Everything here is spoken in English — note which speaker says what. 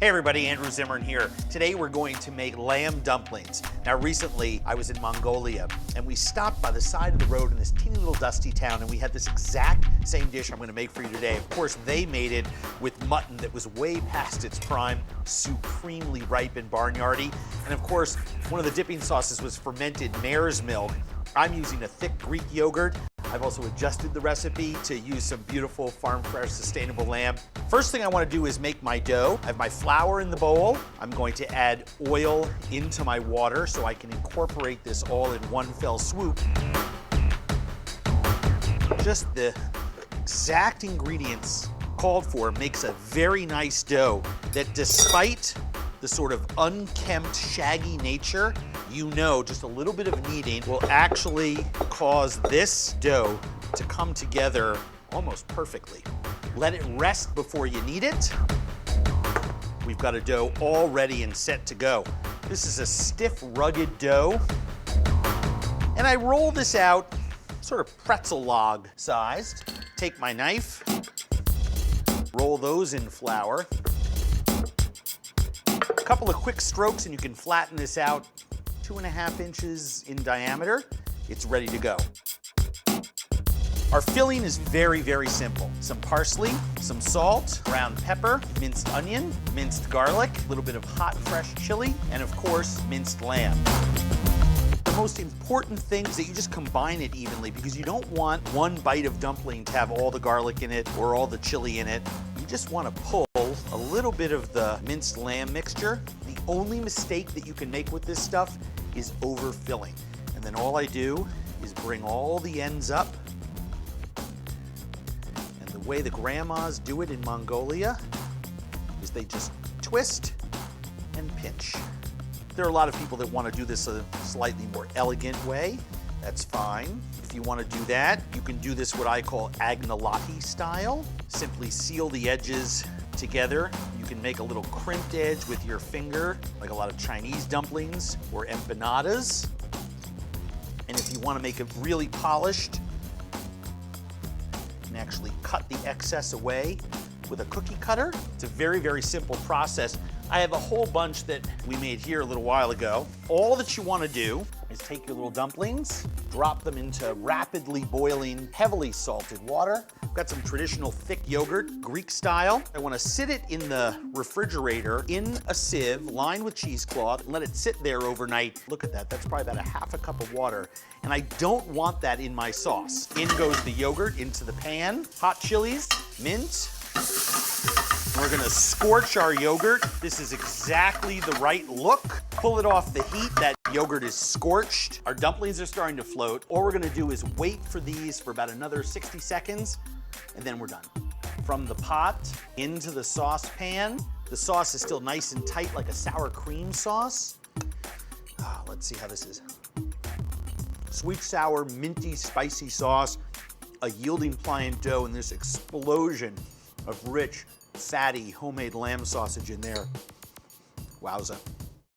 Speaker 1: Hey everybody, Andrew Zimmern here. Today we're going to make lamb dumplings. Now recently I was in Mongolia and we stopped by the side of the road in this teeny little dusty town and we had this exact same dish I'm going to make for you today. Of course they made it with mutton that was way past its prime, supremely ripe and barnyardy. And of course one of the dipping sauces was fermented mare's milk. I'm using a thick Greek yogurt. I've also adjusted the recipe to use some beautiful farm fresh sustainable lamb. First thing I want to do is make my dough. I have my flour in the bowl. I'm going to add oil into my water so I can incorporate this all in one fell swoop. Just the exact ingredients called for makes a very nice dough that, despite the sort of unkempt, shaggy nature, you know just a little bit of kneading will actually cause this dough to come together almost perfectly. Let it rest before you knead it. We've got a dough all ready and set to go. This is a stiff, rugged dough. And I roll this out sort of pretzel log sized. Take my knife, roll those in flour. A couple of quick strokes and you can flatten this out 2.5 inches in diameter. It's ready to go. Our filling is very, very simple. Some parsley, some salt, ground pepper, minced onion, minced garlic, a little bit of hot, fresh chili, and of course, minced lamb. The most important thing is that you just combine it evenly because you don't want one bite of dumpling to have all the garlic in it or all the chili in it. You just want to pull a little bit of the minced lamb mixture. The only mistake that you can make with this stuff is overfilling. And then all I do is bring all the ends up. And the way the grandmas do it in Mongolia is they just twist and pinch. There are a lot of people that want to do this a slightly more elegant way. That's fine. If you want to do that, you can do this what I call agnolotti style. Simply seal the edges together. You can make a little crimped edge with your finger, like a lot of Chinese dumplings or empanadas. And if you want to make it really polished, you can actually cut the excess away with a cookie cutter. It's a very, very simple process. I have a whole bunch that we made here a little while ago. All that you want to do is take your little dumplings, drop them into rapidly boiling, heavily salted water. I've got some traditional thick yogurt, Greek style. I want to sit it in the refrigerator in a sieve lined with cheesecloth and let it sit there overnight. Look at that, that's probably about a half a cup of water. And I don't want that in my sauce. In goes the yogurt into the pan, hot chilies, mint. We're gonna scorch our yogurt. This is exactly the right look. Pull it off the heat. That yogurt is scorched. Our dumplings are starting to float. All we're gonna do is wait for these for about another 60 seconds, and then we're done. From the pot into the saucepan. The sauce is still nice and tight like a sour cream sauce. Let's see how this is. Sweet, sour, minty, spicy sauce, a yielding pliant dough, and this explosion of rich, fatty, homemade lamb sausage in there. Wowza.